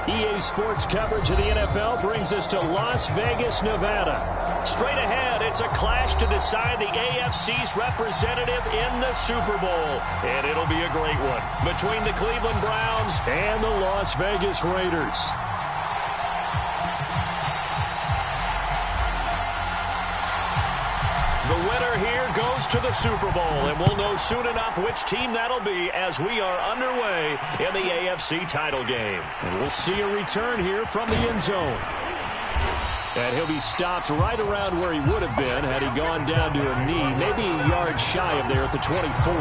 EA Sports coverage of the NFL brings us to Las Vegas, Nevada. Straight ahead, it's a clash to decide the AFC's representative in the Super Bowl. And it'll be a great one between the Cleveland Browns and the Las Vegas Raiders. The winner here goes to the Super Bowl, and we'll know soon enough which team that'll be as we are underway in the AFC title game. And we'll see a return here from the end zone. And he'll be stopped right around where he would have been had he gone down to a knee, maybe a yard shy of there at the 24.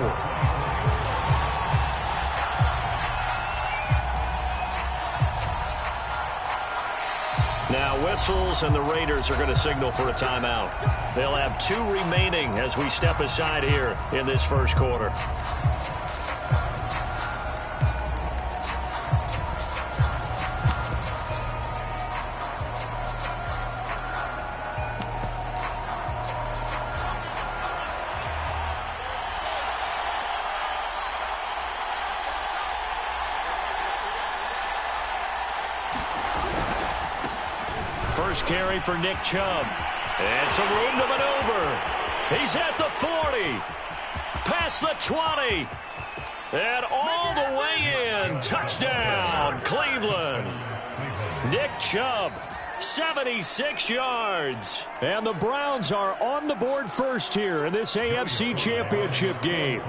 Now whistles, and the Raiders are going to signal for a timeout. They'll have 2 remaining as we step aside here in this first quarter. First carry for Nick Chubb. And some room to maneuver. He's at the 40. Past the 20. And all the way in. Touchdown, Cleveland. Nick Chubb, 76 yards. And the Browns are on the board first here in this AFC Championship game.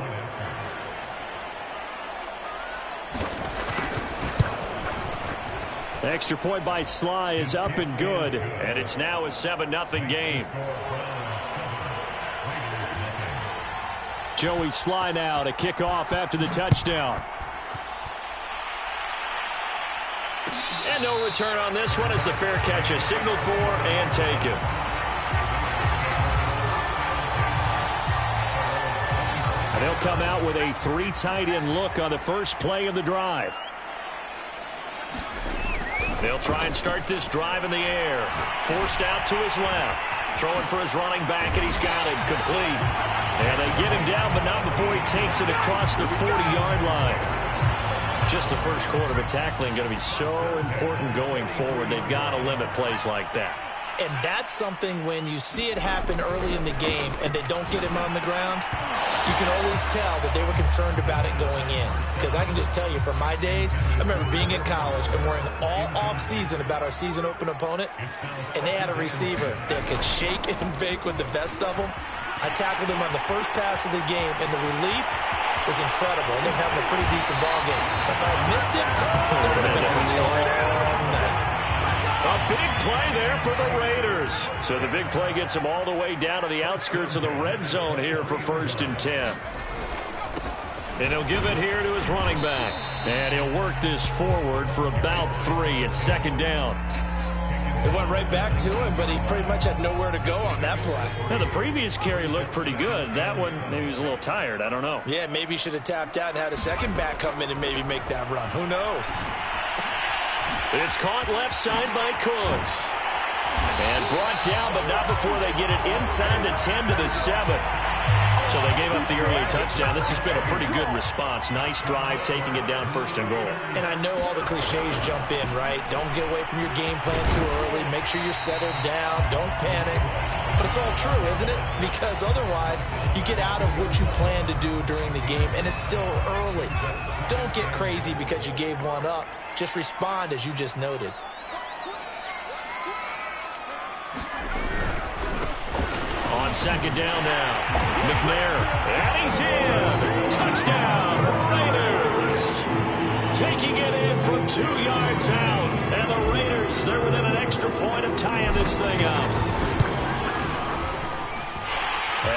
Extra point by Sly is up and good, and it's now a 7-0 game. Joey Sly now to kick off after the touchdown. And no return on this one as the fair catch is signaled for and taken. And they'll come out with a 3 tight end look on the first play of the drive. They'll try and start this drive in the air. Forced out to his left. Throwing for his running back, and he's got it complete. And they get him down, but not before he takes it across the 40-yard line. Just the first quarter, but tackling going to be so important going forward. They've got to limit plays like that. And that's something when you see it happen early in the game and they don't get him on the ground, you can always tell that they were concerned about it going in. Because I can just tell you from my days, I remember being in college and worrying all off-season about our season open opponent, and they had a receiver that could shake and bake with the best of them. I tackled him on the first pass of the game, and the relief was incredible. I ended up having a pretty decent ball game. But if I had missed it, it would have been a different story all night. A big play there for the Raiders. So the big play gets him all the way down to the outskirts of the red zone here for 1st and 10. And he'll give it here to his running back. And he'll work this forward for about 3 at 2nd down. It went right back to him, but he pretty much had nowhere to go on that play. Now, the previous carry looked pretty good. That one, maybe he was a little tired. I don't know. Yeah, maybe he should have tapped out and had a second back come in and maybe make that run. Who knows? It's caught left side by Cooks. And brought down, but not before they get it inside the 10 to the 7. So they gave up the early touchdown. This has been a pretty good response. Nice drive, taking it down 1st and goal. And I know all the cliches jump in, right? Don't get away from your game plan too early. Make sure you're settled down. Don't panic. But it's all true, isn't it? Because otherwise, you get out of what you plan to do during the game, and it's still early. Don't get crazy because you gave one up. Just respond as you just noted. On 2nd down now, McNair, and he's in. Touchdown, Raiders. Taking it in from 2 yards out. And the Raiders, they're within an extra point of tying this thing up.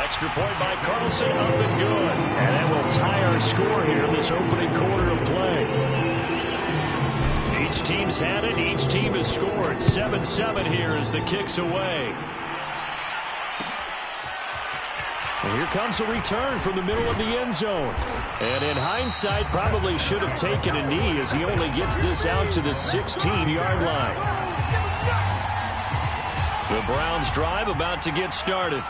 Extra point by Carlson, up and good. And that will tie our score here in this opening quarter of play. Each team's had it. Each team has scored. 7-7 here as the kick's away. And here comes a return from the middle of the end zone. And in hindsight, probably should have taken a knee as he only gets this out to the 16-yard line. The Browns drive about to get started.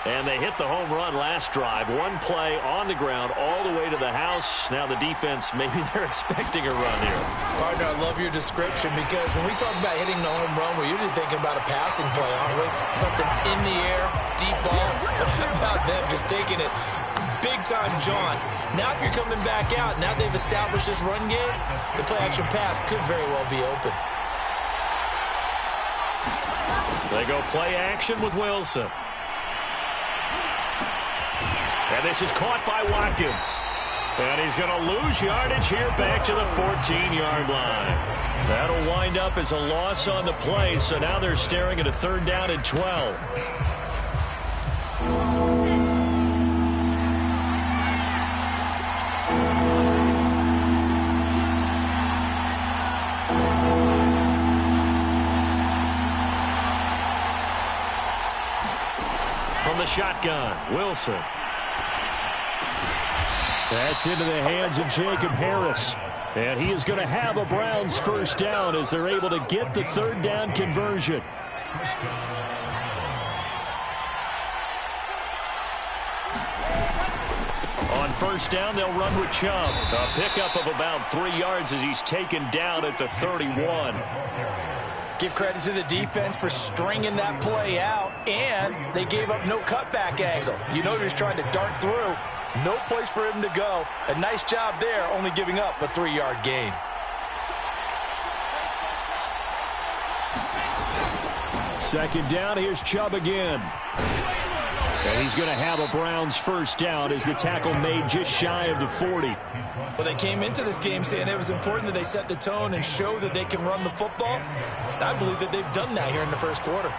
And they hit the home run last drive. One play on the ground all the way to the house. Now the defense, maybe they're expecting a run here. Partner, I love your description because when we talk about hitting the home run, we're usually thinking about a passing play, aren't we? Something in the air, deep ball. But how about them just taking it big-time jaunt? Now if you're coming back out, now they've established this run game, the play-action pass could very well be open. They go play action with Wilson. And this is caught by Watkins. And he's going to lose yardage here back to the 14-yard line. That'll wind up as a loss on the play, so now they're staring at a 3rd down and 12. From the shotgun, Wilson. That's into the hands of Jacob Harris. And he is going to have a Browns 1st down as they're able to get the 3rd down conversion. On 1st down, they'll run with Chubb. A pickup of about 3 yards as he's taken down at the 31. Give credit to the defense for stringing that play out, and they gave up no cutback angle. You know, he's trying to dart through. No place for him to go. A nice job there, only giving up a 3-yard gain. Second down, here's Chubb again. And he's going to have a Browns 1st down as the tackle made just shy of the 40. Well, they came into this game saying it was important that they set the tone and show that they can run the football. And I believe that they've done that here in the 1st quarter.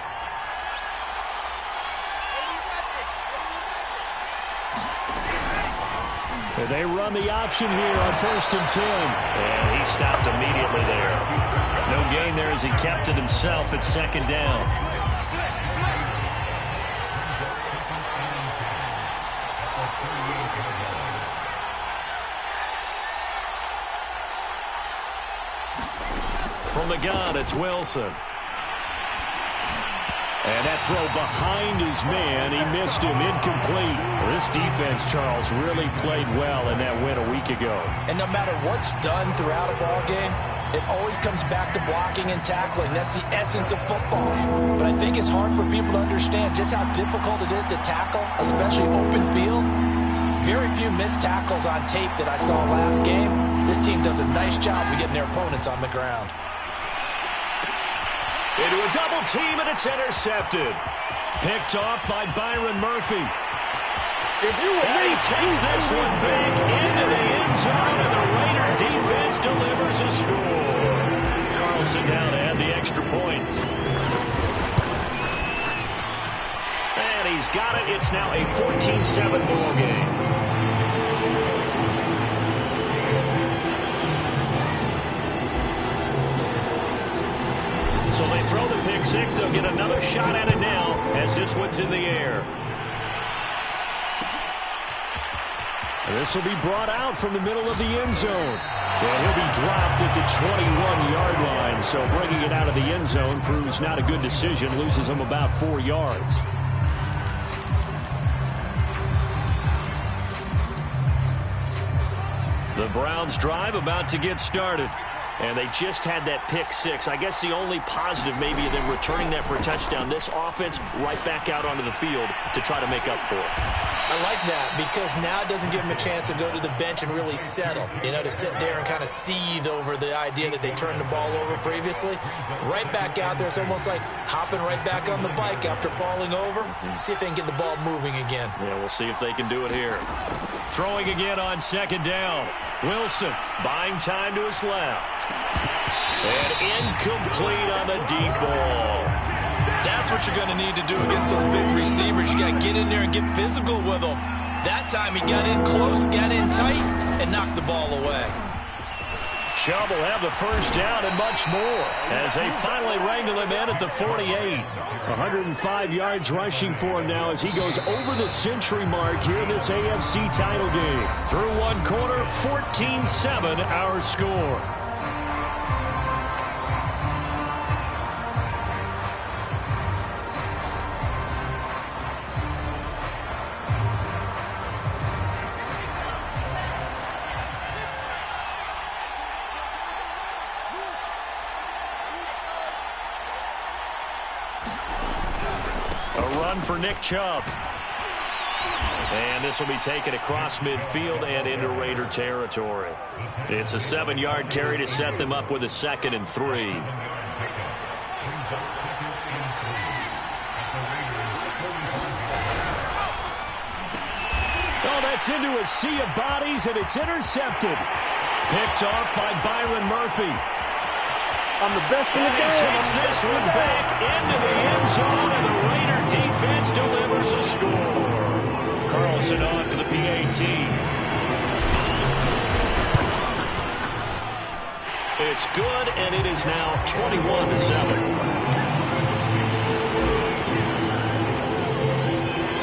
They run the option here on 1st and 10. And he stopped immediately there. No gain there as he kept it himself at 2nd down. From the gun, it's Wilson. And that throw behind his man, he missed him, incomplete. This defense, Charles, really played well in that win a week ago. And no matter what's done throughout a ball game, it always comes back to blocking and tackling. That's the essence of football. But I think it's hard for people to understand just how difficult it is to tackle, especially open field. Very few missed tackles on tape that I saw last game. This team does a nice job of getting their opponents on the ground. Into a double team, and it's intercepted. Picked off by Byron Murphy. And he takes this one big into the end zone, and the Raider defense delivers a score. Carlson down to add the extra point. And he's got it. It's now a 14-7 ball game. So they throw the pick six. They'll get another shot at it now as this one's in the air. This will be brought out from the middle of the end zone. And he'll be dropped at the 21-yard line. So bringing it out of the end zone proves not a good decision. Loses him about 4 yards. The Browns drive about to get started. And they just had that pick six. I guess the only positive maybe of them returning that for a touchdown. This offense right back out onto the field to try to make up for it. I like that because now it doesn't give them a chance to go to the bench and really settle. You know, to sit there and kind of seethe over the idea that they turned the ball over previously. Right back out there. It's almost like hopping right back on the bike after falling over. See if they can get the ball moving again. Yeah, we'll see if they can do it here. Throwing again on 2nd down. Wilson buying time to his left. And incomplete on the deep ball. That's what you're going to need to do against those big receivers. You got to get in there and get physical with them. That time he got in close, got in tight, and knocked the ball away. Chubb will have the 1st down and much more as they finally wrangle him in at the 48. 105 yards rushing for him now as he goes over the century mark here in this AFC title game. Through one quarter, 14-7 our score. run for Nick Chubb. And this will be taken across midfield and into Raider territory. It's a 7-yard carry to set them up with a 2nd and 3. Oh, that's into a sea of bodies, and it's intercepted. Picked off by Byron Murphy. I'm the best in the game. He takes this one back into the end zone, and the Raider defense delivers a score. Carlson on for the PAT. It's good, and it is now 21-7.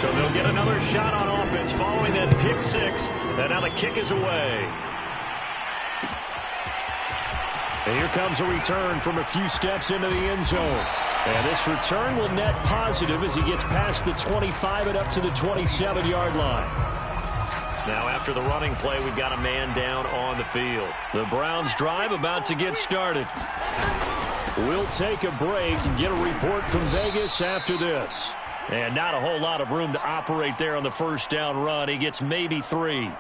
So they'll get another shot on offense following that pick 6, and now the kick is away. And here comes a return from a few steps into the end zone. And this return will net positive as he gets past the 25 and up to the 27-yard line. Now after the running play, we've got a man down on the field. The Browns drive about to get started. We'll take a break and get a report from Vegas after this. And not a whole lot of room to operate there on the first down run. He gets maybe 3.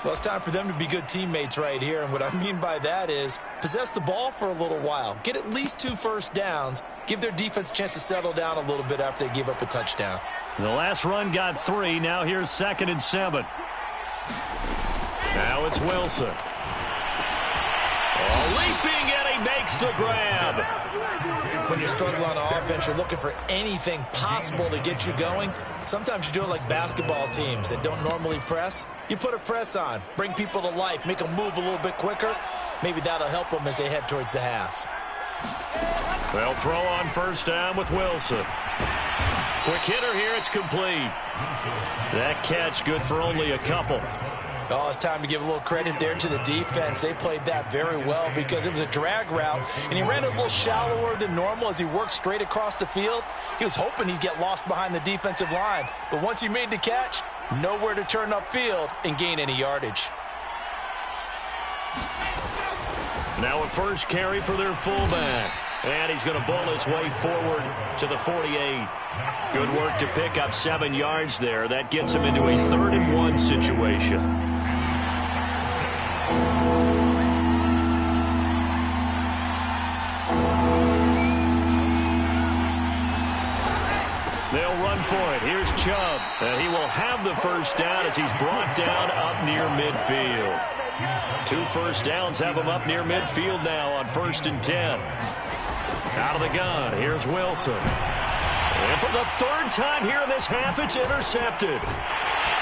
Well, it's time for them to be good teammates right here. And what I mean by that is possess the ball for a little while. Get at least 2 first downs. Give their defense a chance to settle down a little bit after they give up a touchdown. The last run got 3. Now here's 2nd and 7. Now it's Wilson. Oh, leaping, and he makes the grab. When you're struggling on offense, you're looking for anything possible to get you going. Sometimes you do it like basketball teams that don't normally press. You put a press on, bring people to life, make them move a little bit quicker. Maybe that'll help them as they head towards the half. They'll throw on first down with Wilson. Quick hitter here, it's complete. That catch good for only a couple. Oh, it's time to give a little credit there to the defense. They played that very well because it was a drag route, and he ran it a little shallower than normal as he worked straight across the field. He was hoping he'd get lost behind the defensive line, but once he made the catch, nowhere to turn upfield and gain any yardage. Now a first carry for their fullback. And he's going to bull his way forward to the 48. Good work to pick up 7 yards there. That gets him into a 3rd and 1 situation. They'll run for it. Here's Chubb. And he will have the first down as he's brought down up near midfield. 2 first downs have him up near midfield now on 1st and 10. Out of the gun, here's Wilson. And for the 3rd time here in this half, it's intercepted.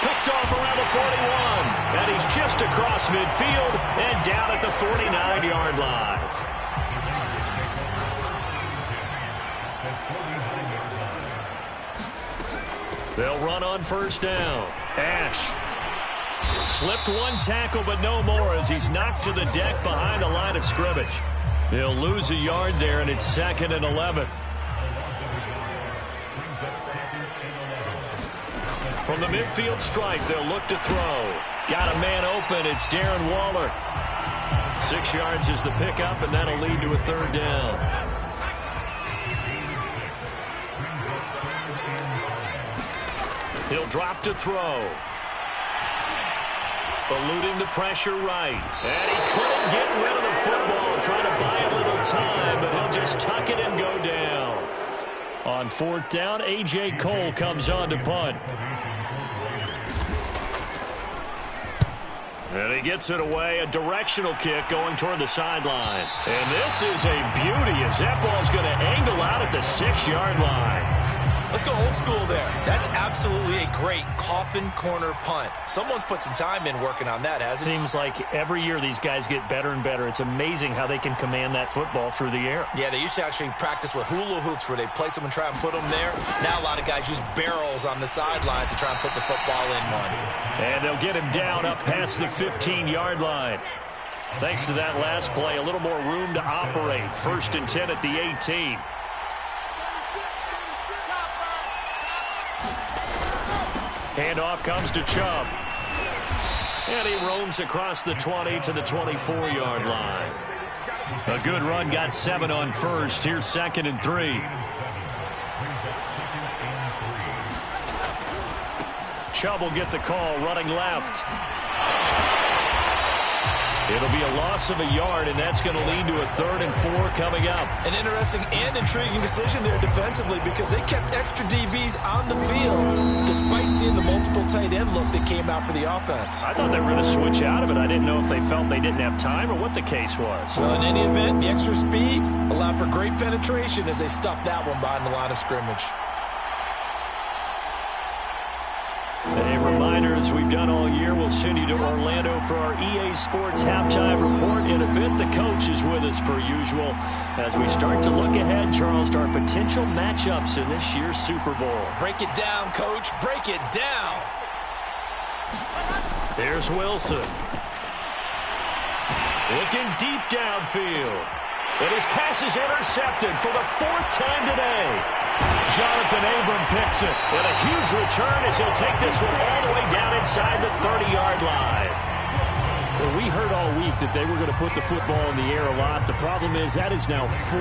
Picked off around the 41. And he's just across midfield and down at the 49-yard line. They'll run on first down. Ash slipped 1 tackle, but no more as he's knocked to the deck behind the line of scrimmage. They'll lose a yard there, and it's 2nd and 11. From the midfield stripe, they'll look to throw. Got a man open. It's Darren Waller. 6 yards is the pickup, and that'll lead to a 3rd down. He'll drop to throw. Eluding the pressure right. And he couldn't get rid of the football, trying to buy a little time, but he'll just tuck it and go down. On 4th down, A.J. Cole comes on to punt. And he gets it away, a directional kick going toward the sideline. And this is a beauty as that ball's going to angle out at the 6-yard line. Let's go old school there. That's absolutely a great coffin corner punt. Someone's put some time in working on that, hasn't it? Seems like every year these guys get better and better. It's amazing how they can command that football through the air. Yeah, they used to actually practice with hula hoops where they place them and try and put them there. Now a lot of guys use barrels on the sidelines to try and put the football in one. And they'll get him down up past the 15-yard line. Thanks to that last play, a little more room to operate. 1st and 10 at the 18. Handoff comes to Chubb. And he roams across the 20 to the 24-yard line. A good run, got 7 on first. Here's 2nd and 3. Chubb will get the call running left. It'll be a loss of a yard, and that's going to lead to a 3rd and 4 coming up. An interesting and intriguing decision there defensively because they kept extra DBs on the field despite seeing the multiple tight end look that came out for the offense. I thought they were going to switch out of it. I didn't know if they felt they didn't have time or what the case was. Well, in any event, the extra speed allowed for great penetration as they stuffed that one behind the line of scrimmage. A reminder, as we've done all year, we'll send you to Orlando for our EA Sports halftime report. In a bit, the coach is with us per usual as we start to look ahead, Charles, to our potential matchups in this year's Super Bowl. Break it down, Coach. Break it down. Here's Wilson. Looking deep downfield. And his pass is intercepted for the 4th time today. Jonathan Abram picks it. And a huge return as he'll take this one all the way down inside the 30-yard line. Well, we heard all week that they were going to put the football in the air a lot. The problem is that is now 4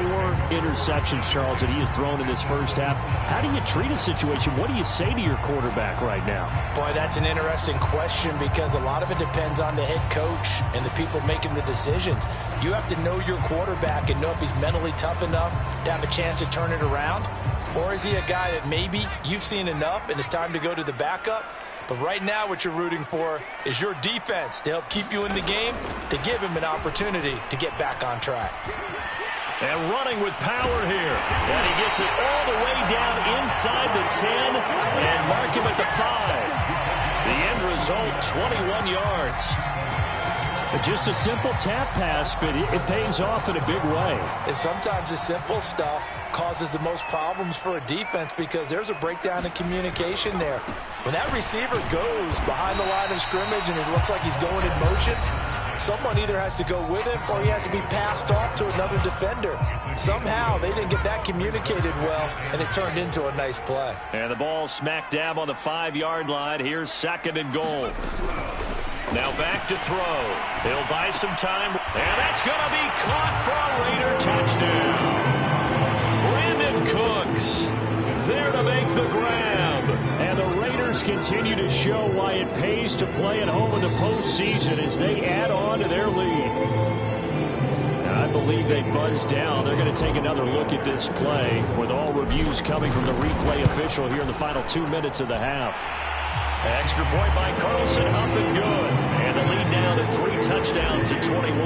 interceptions, Charles, that he has thrown in this first half. How do you treat a situation? What do you say to your quarterback right now? Boy, that's an interesting question because a lot of it depends on the head coach and the people making the decisions. You have to know your quarterback and know if he's mentally tough enough to have a chance to turn it around. Or is he a guy that maybe you've seen enough and it's time to go to the backup? But right now what you're rooting for is your defense to help keep you in the game, to give him an opportunity to get back on track. And running with power here. And he gets it all the way down inside the 10 and mark him at the 5. The end result, 21 yards. Just a simple tap pass, but it pays off in a big way. And sometimes the simple stuff causes the most problems for a defense because there's a breakdown in communication there. When that receiver goes behind the line of scrimmage and it looks like he's going in motion, someone either has to go with him or he has to be passed off to another defender. Somehow they didn't get that communicated well, and it turned into a nice play. And the ball smack dab on the 5-yard line. Here's 2nd and goal. Now back to throw. He'll buy some time. And that's going to be caught for a Raider touchdown. Brandon Cooks there to make the grab. And the Raiders continue to show why it pays to play at home in the postseason as they add on to their lead. Now, I believe they buzzed down. They're going to take another look at this play with all reviews coming from the replay official here in the final 2 minutes of the half. Extra point by Carlson, up and good. And the lead now to 3 touchdowns at 21.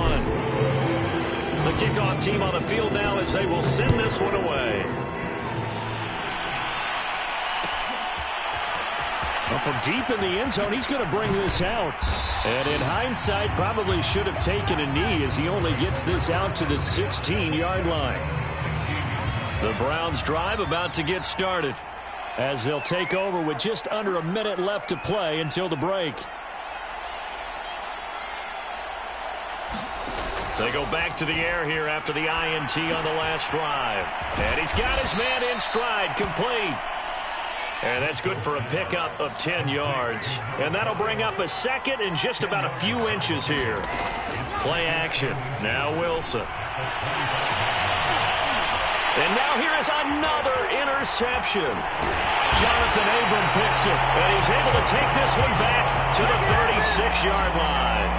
The kickoff team on the field now as they will send this one away. Well, from deep in the end zone, he's going to bring this out. And in hindsight, probably should have taken a knee as he only gets this out to the 16-yard line. The Browns drive about to get started, as they'll take over with just under a minute left to play until the break. They go back to the air here after the INT on the last drive. And he's got his man in stride, complete. And that's good for a pickup of 10 yards. And that'll bring up a 2nd and just about a few inches here. Play action. Now Wilson. And now here is another interception. Jonathan Abram picks it, and he's able to take this one back to the 36-yard line.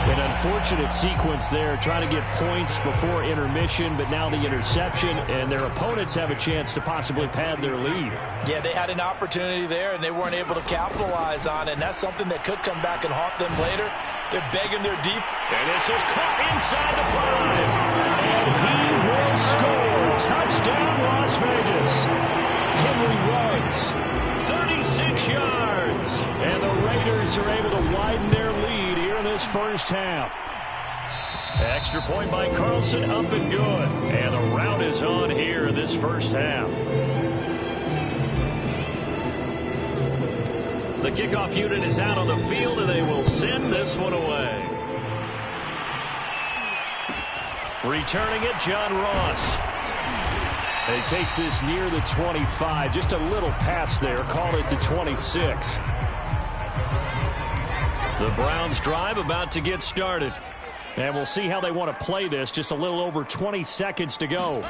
An unfortunate sequence there, trying to get points before intermission, but now the interception, and their opponents have a chance to possibly pad their lead. Yeah, they had an opportunity there, and they weren't able to capitalize on it, and that's something that could come back and haunt them later. They're begging their deep. And this is caught inside the 5. And he will score. Touchdown, Las Vegas. Henry runs 36 yards. And the Raiders are able to widen their lead here in this first half. Extra point by Carlson, up and good. And the rout is on here in this first half. The kickoff unit is out on the field, and they will send this one away. Returning it, John Ross. And he takes this near the 25. Just a little pass there. Call it the 26. The Browns drive about to get started. And we'll see how they want to play this. Just a little over 20 seconds to go.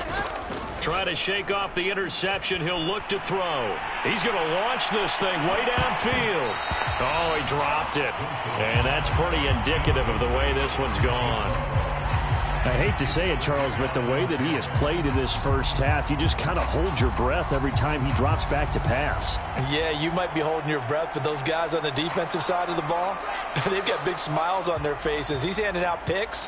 trying to shake off the interception. He'll look to throw. He's going to launch this thing way downfield. Oh, he dropped it. And that's pretty indicative of the way this one's gone. I hate to say it, Charles, but the way that he has played in this first half, you just kind of hold your breath every time he drops back to pass. Yeah, you might be holding your breath, but those guys on the defensive side of the ball, they've got big smiles on their faces. He's handing out picks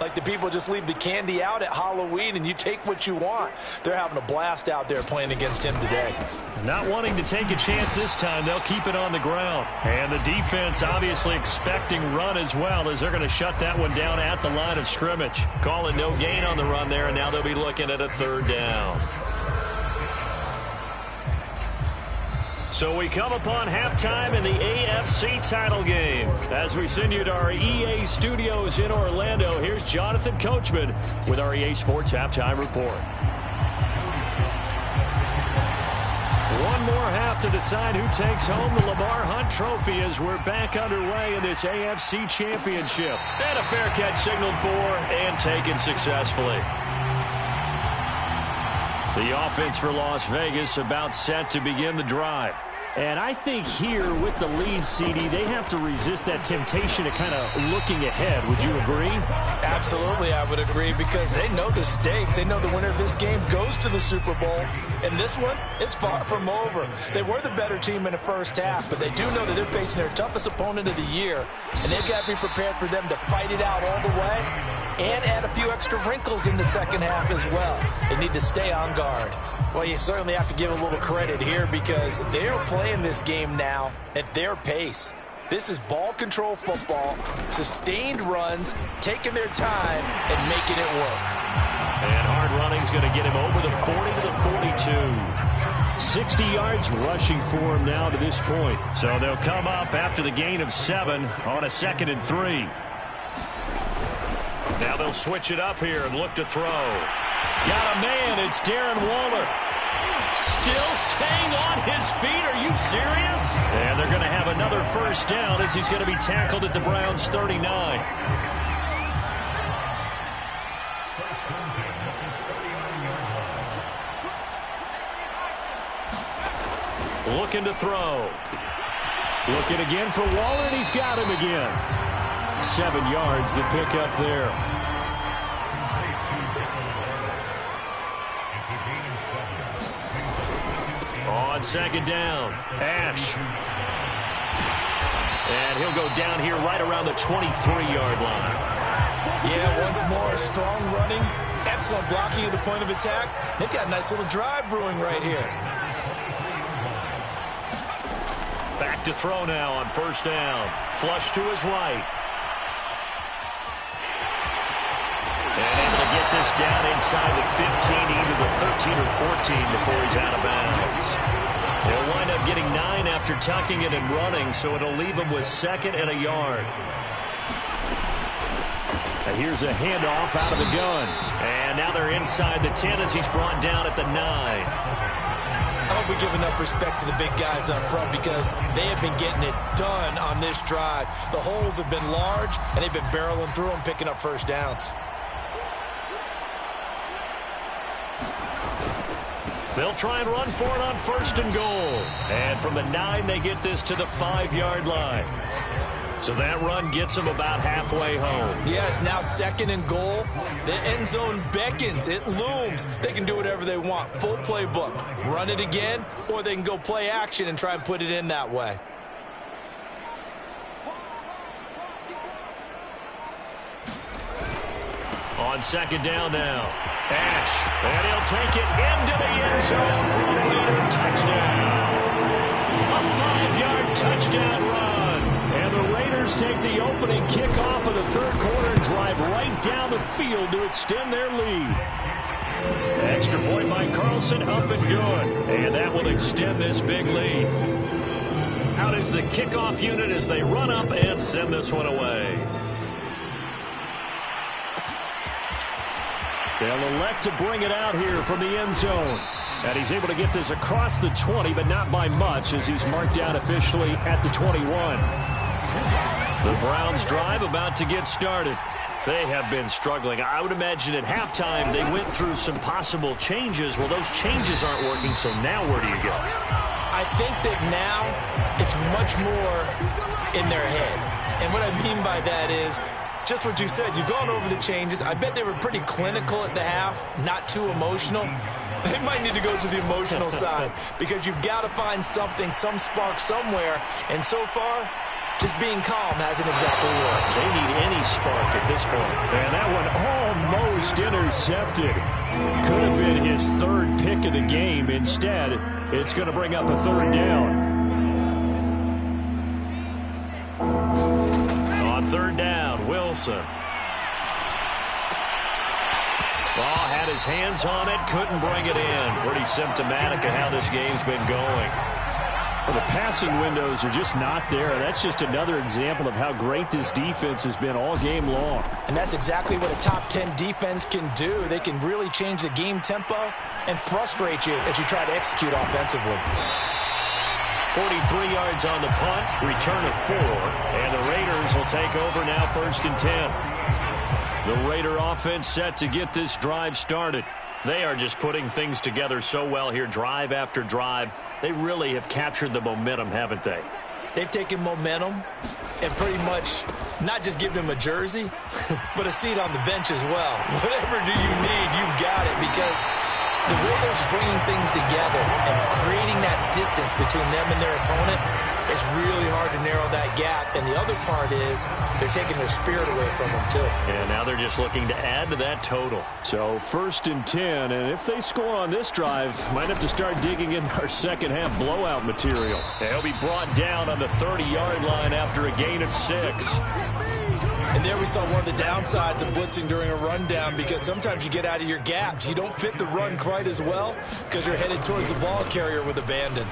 like the people just leave the candy out at Halloween and you take what you want. They're having a blast out there playing against him today. Not wanting to take a chance this time, they'll keep it on the ground. And the defense obviously expecting run as well, as they're going to shut that one down at the line of scrimmage. Call it no gain on the run there, and now they'll be looking at a third down. So we come upon halftime in the AFC title game. As we send you to our EA studios in Orlando, here's Jonathan Coachman with our EA Sports Halftime Report. One more half to decide who takes home the Lamar Hunt Trophy as we're back underway in this AFC Championship. And a fair catch signaled for and taken successfully. The offense for Las Vegas about set to begin the drive. And I think here with the lead, CD, they have to resist that temptation to kind of looking ahead. Would you agree? Absolutely, I would agree, because they know the stakes. They know the winner of this game goes to the Super Bowl. And this one, it's far from over. They were the better team in the first half, but they do know that they're facing their toughest opponent of the year. And they've got to be prepared for them to fight it out all the way and add a few extra wrinkles in the second half as well. They need to stay on guard. Well, you certainly have to give a little credit here, because they're playing this game now at their pace. This is ball control football, sustained runs, taking their time and making it work. And hard running's going to get him over the 40 to the 42. 60 yards rushing for him now to this point. So they'll come up after the gain of 7 on a 2nd and 3. Now they'll switch it up here and look to throw. Got a man. It's Darren Waller. Still staying on his feet. Are you serious? And they're going to have another first down as he's going to be tackled at the Browns' 39. Looking to throw. Looking again for Waller, and he's got him again. 7 yards, the pick up there. On 2nd down, Ash. And he'll go down here right around the 23-yard line. Yeah, once more, strong running, excellent blocking at the point of attack. They've got a nice little drive brewing right here. Back to throw now on 1st down. Flush to his right. And able to get this down inside the 15, either the 13 or 14 before he's out of bounds. They'll wind up getting 9 after tucking it and running, so it'll leave him with 2nd and a yard. And here's a handoff out of the gun. And now they're inside the 10 as he's brought down at the 9. I hope we give enough respect to the big guys up front, because they have been getting it done on this drive. The holes have been large, and they've been barreling through them, picking up first downs. They'll try and run for it on 1st and goal. And from the 9, they get this to the 5-yard line. So that run gets them about halfway home. Yes, now 2nd and goal. The end zone beckons. It looms. They can do whatever they want. Full playbook. Run it again, or they can go play action and try and put it in that way. On 2nd down now. Ash. And he'll take it into the end zone for a Raider touchdown. A 5-yard touchdown run. And the Raiders take the opening kickoff of the 3rd quarter and drive right down the field to extend their lead. Extra point by Carlson, up and good. And that will extend this big lead. Out is the kickoff unit as they run up and send this one away. They'll elect to bring it out here from the end zone. And he's able to get this across the 20, but not by much, as he's marked down officially at the 21. The Browns drive about to get started. They have been struggling. I would imagine at halftime they went through some possible changes. Well, those changes aren't working, so now where do you go? I think that now it's much more in their head. And what I mean by that is just what you said. You've gone over the changes. I bet they were pretty clinical at the half, not too emotional. They might need to go to the emotional side because you've got to find something, some spark somewhere. And so far, just being calm hasn't exactly worked. They need any spark at this point. And that one almost intercepted. Could have been his third pick of the game. Instead, it's going to bring up a third down. On third down, Wilson. Ball had his hands on it, couldn't bring it in. Pretty symptomatic of how this game's been going. Well, the passing windows are just not there. That's just another example of how great this defense has been all game long. And that's exactly what a top 10 defense can do. They can really change the game tempo and frustrate you as you try to execute offensively. 43 yards on the punt, return of 4, and the Raiders will take over now 1st and 10. The Raider offense set to get this drive started. They are just putting things together so well here, drive after drive. They really have captured the momentum, haven't they? They've taken momentum and pretty much not just given him a jersey, but a seat on the bench as well. Whatever do you need, you've got it, because the way they're stringing things together and creating that distance between them and their opponent, it's really hard to narrow that gap. And the other part is they're taking their spirit away from them, too. And now they're just looking to add to that total. So 1st and 10, and if they score on this drive, might have to start digging in our second half blowout material. They'll be brought down on the 30-yard line after a gain of 6. And there we saw one of the downsides of blitzing during a rundown, because sometimes you get out of your gaps. You don't fit the run quite as well because you're headed towards the ball carrier with abandon.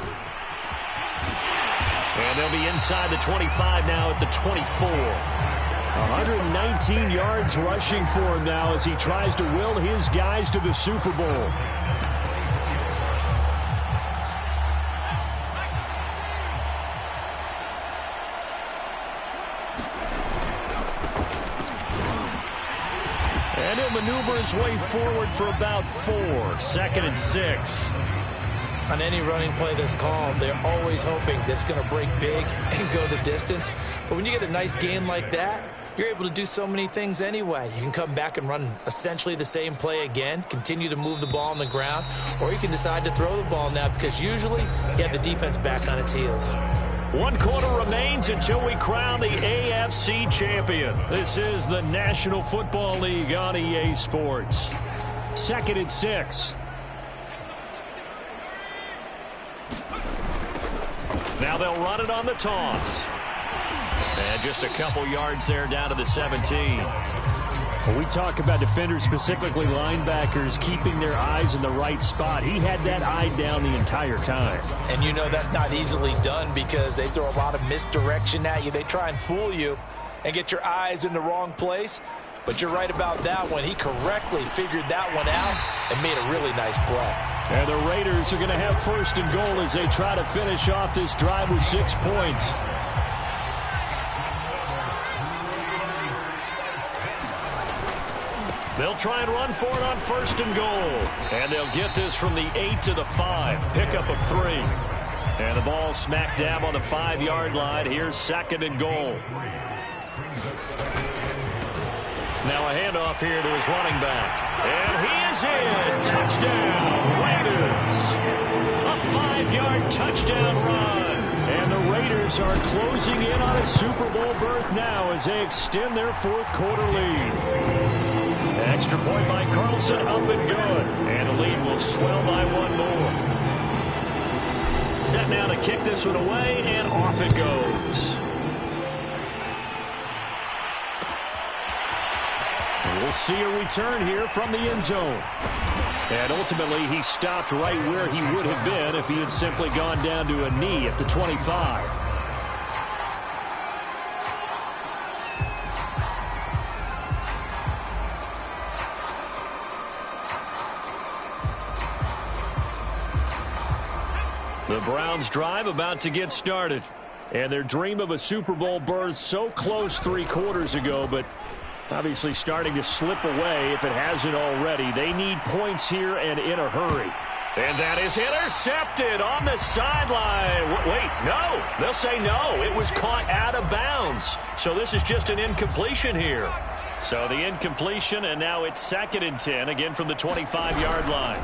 And they'll be inside the 25 now at the 24. 119 yards rushing for him now as he tries to will his guys to the Super Bowl. And he'll maneuver his way forward for about 4. 2nd and 6. On any running play that's called, they're always hoping that it's going to break big and go the distance. But when you get a nice game like that, you're able to do so many things anyway. You can come back and run essentially the same play again, continue to move the ball on the ground, or you can decide to throw the ball now because usually you have the defense back on its heels. 1 quarter remains until we crown the AFC champion. This is the National Football League on EA Sports. 2nd and 6. Now they'll run it on the toss. And just a couple yards there down to the 17. When we talk about defenders, specifically linebackers, keeping their eyes in the right spot, he had that eye down the entire time. And you know that's not easily done because they throw a lot of misdirection at you. They try and fool you and get your eyes in the wrong place. But you're right about that one. He correctly figured that one out and made a really nice play. And the Raiders are going to have 1st and goal as they try to finish off this drive with 6 points. They'll try and run for it on 1st and goal. And they'll get this from the 8 to the 5. Pickup of 3. And the ball smack dab on the 5-yard line. Here's 2nd and goal. Now a handoff here to his running back. And he is in. Touchdown, Raiders. A 5-yard touchdown run. And the Raiders are closing in on a Super Bowl berth now as they extend their 4th quarter lead. Extra point by Carlson, up and good. And the lead will swell by 1 more. Set now to kick this one away, and off it goes. We'll see a return here from the end zone. And ultimately, he stopped right where he would have been if he had simply gone down to a knee at the 25. The Browns drive about to get started. And their dream of a Super Bowl berth so close 3 quarters ago, but Obviously starting to slip away if it hasn't already. They need points here and in a hurry. And that is intercepted on the sideline. Wait, no. They'll say no. It was caught out of bounds. So this is just an incompletion here. So the incompletion, and now it's 2nd and 10, again from the 25-yard line.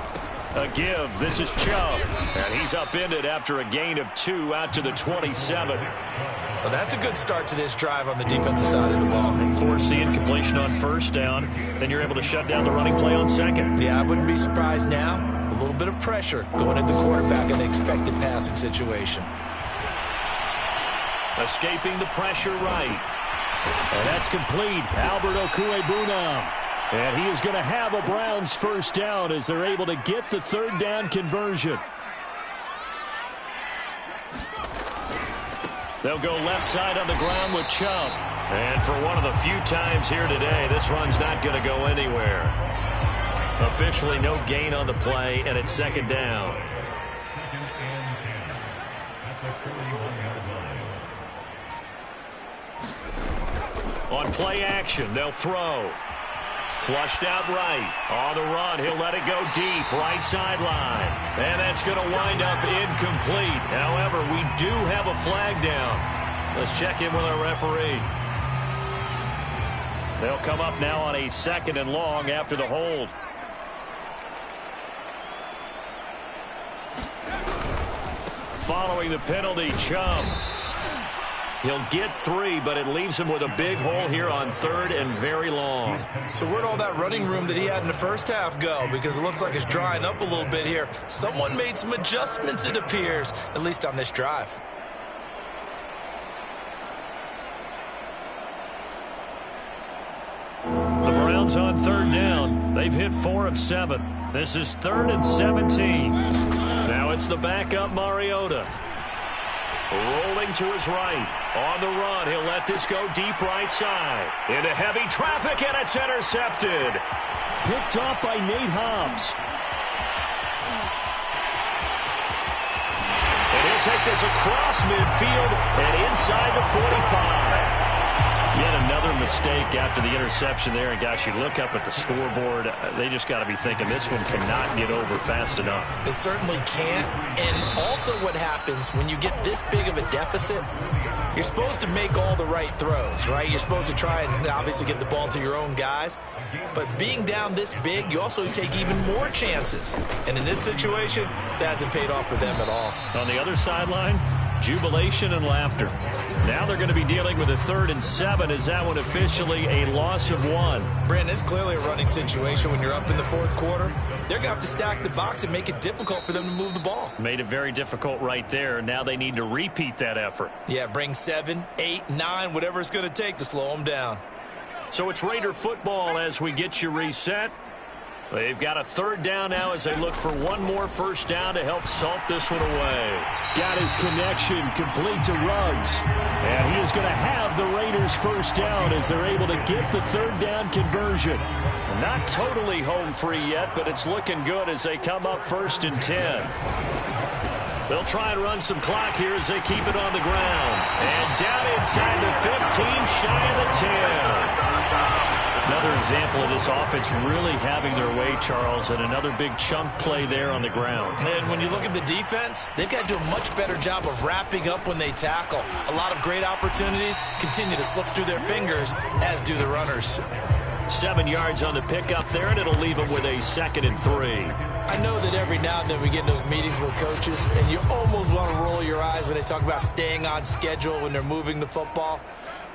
A give. This is Chubb. And he's upended after a gain of 2 out to the 27. Well, that's a good start to this drive on the defensive side of the ball. Force the incompletion on 1st down. Then you're able to shut down the running play on 2nd. Yeah, I wouldn't be surprised now. A little bit of pressure going at the quarterback in the expected passing situation. Escaping the pressure right. And that's complete. Albert Okwuegbunam. And he is going to have a Browns 1st down as they're able to get the 3rd down conversion. They'll go left side on the ground with Chubb. And for one of the few times here today, this run's not going to go anywhere. Officially no gain on the play, and it's 2nd down. On play action, they'll throw. Flushed out right. On the run, he'll let it go deep. Right sideline. And that's going to wind up incomplete. However, we do have a flag down. Let's check in with our referee. They'll come up now on a 2nd and long after the hold. Following the penalty, Chubb. He'll get 3, but it leaves him with a big hole here on 3rd and very long. So where'd all that running room that he had in the first half go? Because it looks like it's drying up a little bit here. Someone made some adjustments, it appears, at least on this drive. The Browns on 3rd down. They've hit 4 of 7. This is 3rd and 17. Now it's the backup Mariota. Rolling to his right. On the run, he'll let this go deep right side. Into heavy traffic, and it's intercepted. Picked off by Nate Hobbs. And he'll take this across midfield and inside the 45. Yet another mistake after the interception there. And, gosh, you look up at the scoreboard. They just got to be thinking this one cannot get over fast enough. It certainly can't. And also what happens when you get this big of a deficit, you're supposed to make all the right throws, right? You're supposed to try and obviously get the ball to your own guys. But being down this big, you also take even more chances. And in this situation, that hasn't paid off for them at all. On the other sideline, jubilation and laughter. Now they're going to be dealing with a 3rd and 7. Is that one officially a loss of 1? Brandon, it's clearly a running situation when you're up in the 4th quarter. They're going to have to stack the box and make it difficult for them to move the ball. Made it very difficult right there. Now they need to repeat that effort. Yeah, bring 7, 8, 9, whatever it's going to take to slow them down. So it's Raider football as we get you reset. They've got a 3rd down now as they look for one more 1st down to help salt this one away. Got his connection complete to Ruggs. And he is going to have the Raiders 1st down as they're able to get the 3rd down conversion. Not totally home free yet, but it's looking good as they come up 1st and 10. They'll try and run some clock here as they keep it on the ground. And down inside the 15, shy of the 10. Another example of this offense really having their way, Charles, and another big chunk play there on the ground. And when you look at the defense, they've got to do a much better job of wrapping up when they tackle. A lot of great opportunities continue to slip through their fingers, as do the runners. 7 yards on the pickup there, and it'll leave them with a 2nd and 3. I know that every now and then we get in those meetings with coaches, and you almost want to roll your eyes when they talk about staying on schedule when they're moving the football.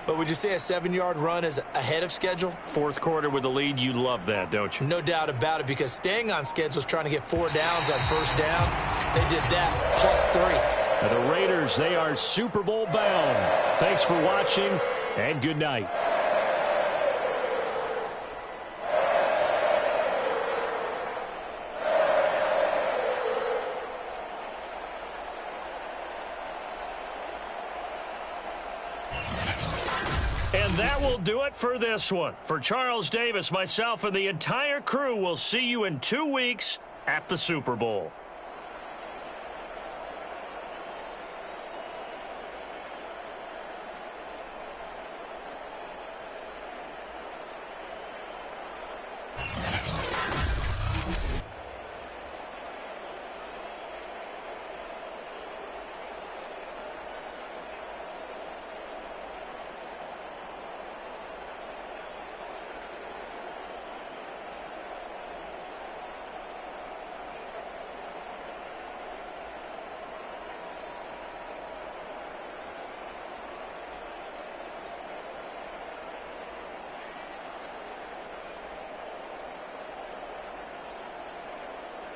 But would you say a 7-yard run is ahead of schedule? 4th quarter with the lead, you love that, don't you? No doubt about it, because staying on schedule is trying to get 4 downs on 1st down. They did that, plus 3. The Raiders, they are Super Bowl bound. Thanks for watching, and good night. And that will do it for this one. For Charles Davis, myself, and the entire crew, will see you in 2 weeks at the Super Bowl.